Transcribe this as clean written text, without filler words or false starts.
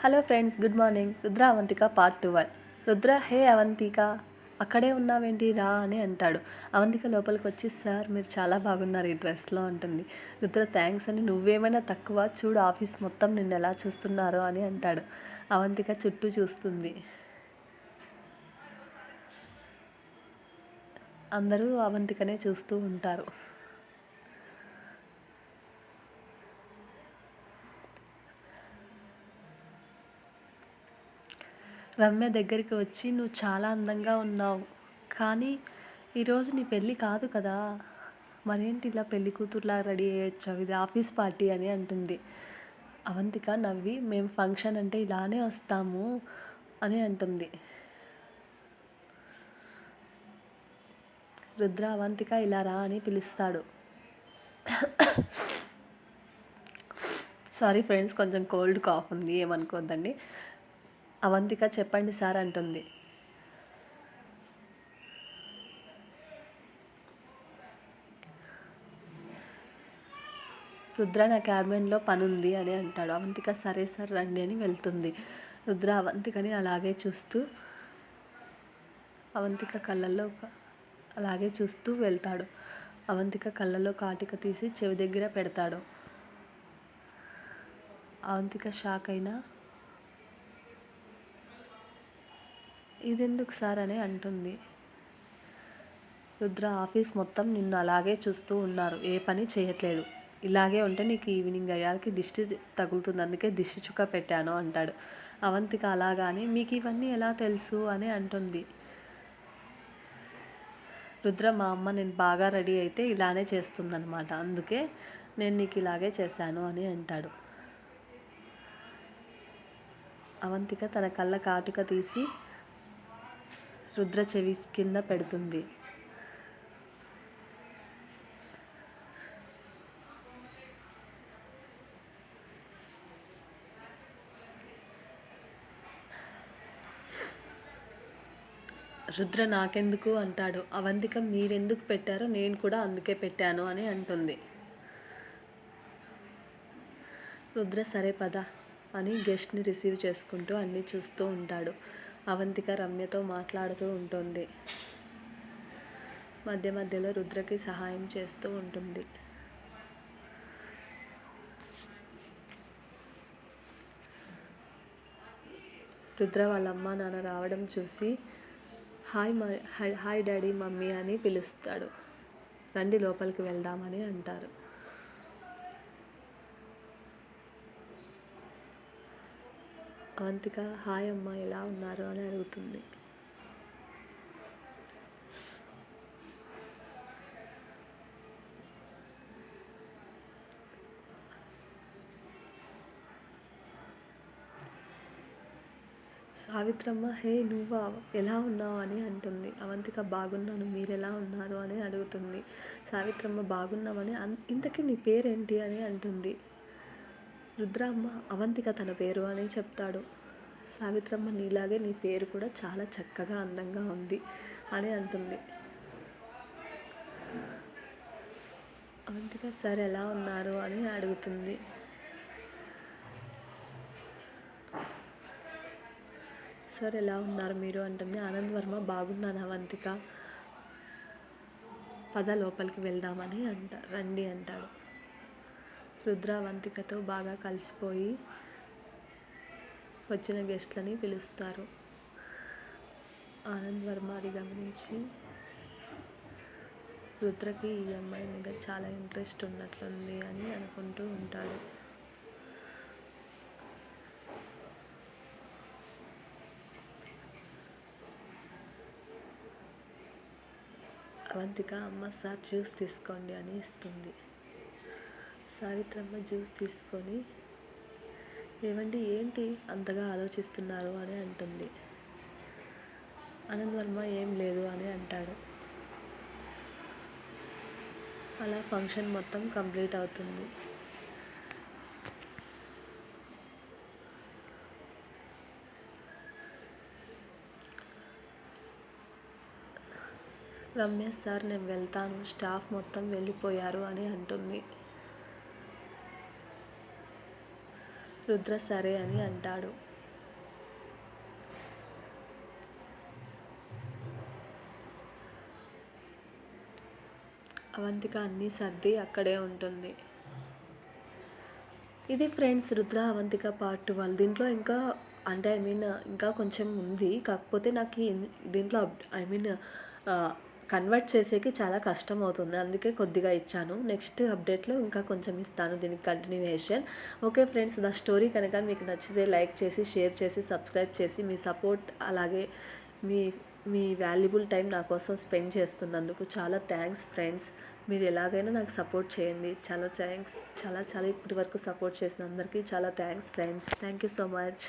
Hello friends, good morning. Rudra Avantika part 12. Rudra, hey Avantika, అక్కడే ఉన్నావేంటి, రా అని అంటాడు. అవంతిక లోపలికి వచ్చి, సార్ మీరు చాలా బాగున్నారు ఈ డ్రెస్లో అంటుంది. రుద్ర థ్యాంక్స్ అని, నువ్వేమైనా తక్కువ, చూడు ఆఫీస్ మొత్తం నిన్ను ఎలా చూస్తున్నారో అని అంటాడు. అవంతిక చుట్టూ చూస్తుంది. అందరూ అవంతికనే చూస్తూ ఉంటారు. రమ్య దగ్గరికి వచ్చి, నువ్వు చాలా అందంగా ఉన్నావు, కానీ ఈరోజు నీ పెళ్ళి కాదు కదా, మరేంటి ఇలా పెళ్లి కూతురులా రెడీ అయ్యొచ్చావు, ఇది ఆఫీస్ పార్టీ అని అంటుంది. అవంతిక నవ్వి, మేము ఫంక్షన్ అంటే ఇలానే వస్తాము అని అంటుంది. రుద్ర అవంతిక ఇలా రా అని పిలుస్తాడు. సారీ ఫ్రెండ్స్, కొంచెం కోల్డ్ కాఫ్ ఉంది, ఏమనుకోద్దండి. అవంతిక చెప్పండి సార్ అంటుంది. రుద్ర నా క్యాబిన్లో పని ఉంది అని అంటాడు. అవంతిక సరే సార్ రండి అని వెళ్తుంది. రుద్ర అవంతికని అలాగే చూస్తూ అవంతిక కళ్ళల్లో అలాగే చూస్తూ వెళ్తాడు. అవంతిక కళ్ళల్లో కాటిక తీసి చెవి దగ్గర పెడతాడు. అవంతిక షాక్ అయినా, ఇదెందుకు సార్ అని అంటుంది. రుద్ర ఆఫీస్ మొత్తం నిన్ను అలాగే చూస్తూ ఉన్నారు, ఏ పని చేయట్లేదు, ఇలాగే ఉంటే నీకు ఈవినింగ్ అయ్యాకి దిష్టి తగులుతుంది, అందుకే దిష్టి చుక్క పెట్టాను అంటాడు. అవంతిక అలాగాని, మీకు ఇవన్నీ ఎలా తెలుసు అని అంటుంది. రుద్ర, మా అమ్మ నేను బాగా రెడీ అయితే ఇలానే చేస్తుందన్నమాట, అందుకే నేను నీకు ఇలాగే చేశాను అని అంటాడు. అవంతిక తన కళ్ళ కాటుక తీసి రుద్ర చెవి కింద పెడుతుంది. రుద్ర నాకెందుకు అంటాడు. అవంతిక మీరెందుకు పెట్టారో నేను కూడా అందుకే పెట్టాను అని అంటుంది. రుద్ర సరే పద అని గెస్ట్ని రిసీవ్ చేసుకుంటూ అన్నీ చూస్తూ ఉంటాడు. అవంతిక రమ్యతో మాట్లాడుతూ ఉంటుంది. మధ్య మధ్యలో రుద్రకి సహాయం చేస్తూ ఉంటుంది. రుద్ర వాళ్ళ అమ్మ నాన్న రావడం చూసి హాయ్ డాడీ మమ్మీ అని పిలుస్తాడు. రండి లోపలికి వెళ్దామని అంటారు. అవంతిక హాయ్ అమ్మ ఎలా ఉన్నారు అని అడుగుతుంది. సావిత్రమ్మ హే నువ్వా, ఎలా ఉన్నావు అని అంటుంది. అవంతిక బాగున్నాను, మీరెలా ఉన్నారు అని అడుగుతుంది. సావిత్రమ్మ బాగున్నామని, ఇంతకీ నీ పేరేంటి అని అంటుంది. రుద్రమ్మ అవంతిక తన పేరు అని చెప్తాడు. సావిత్రమ్మ నీలాగే నీ పేరు కూడా చాలా చక్కగా అందంగా ఉంది అని అంటుంది. అవంతిక సార్ ఎలా ఉన్నారు అని అడుగుతుంది. సార్ ఎలా ఉన్నారు మీరు అంటుంది. ఆనంద్ వర్మ బాగున్నాను అవంతిక, పద లోపలికి వెళ్దామని రండి అంటాడు. రుద్ర అవంతికతో బాగా కలిసిపోయి వచ్చిన గెస్ట్లని పిలుస్తారు. ఆనంద్ వర్మ అది గమనించి, రుద్రకి ఈ అమ్మాయి మీద చాలా ఇంట్రెస్ట్ ఉన్నట్లుంది అని అనుకుంటూ ఉంటాడు. అవంతిక అమ్మ సార్ జ్యూస్ తీసుకోండి అని ఇస్తుంది. సావిత్రమ్మ జ్యూస్ తీసుకొని, ఏమండి ఏంటి అంతగా ఆలోచిస్తున్నారు అని అంటుంది. ఆనంద్ వర్మ ఏం లేదు అని అంటాడు. అలా ఫంక్షన్ మొత్తం కంప్లీట్ అవుతుంది. రమ్య సార్ నేను వెళ్తాను, స్టాఫ్ మొత్తం వెళ్ళిపోయారు అని అంటుంది. రుద్ర సరే అని అంటాడు. అవంతిక అన్నీ సర్ది అక్కడే ఉంటుంది. ఇది ఫ్రెండ్స్ రుద్ర అవంతిక పార్ట్ 1. దీంట్లో ఇంకా అంటే ఇంకా కొంచెం ఉంది. కాకపోతే నాకు దీంట్లో కన్వర్ట్ చేసేకి చాలా కష్టం అవుతుంది. అందుకే కొద్దిగా ఇచ్చాను. నెక్స్ట్ అప్డేట్లో ఇంకా కొంచెం ఇస్తాను దీనికి కంటిన్యూయేషన్. ఓకే ఫ్రెండ్స్, నా స్టోరీ కనుక మీకు నచ్చితే లైక్ చేసి, షేర్ చేసి, సబ్స్క్రైబ్ చేసి, మీ సపోర్ట్ అలాగే మీ మీ వాల్యుబుల్ టైం నా కోసం స్పెండ్ చేస్తున్నందుకు చాలా థ్యాంక్స్ ఫ్రెండ్స్. మీరు ఎలాగైనా నాకు సపోర్ట్ చేయండి. చాలా థ్యాంక్స్. చాలా ఇప్పటి వరకు సపోర్ట్ చేసిన అందరికీ చాలా thanks friends. Thank you so much.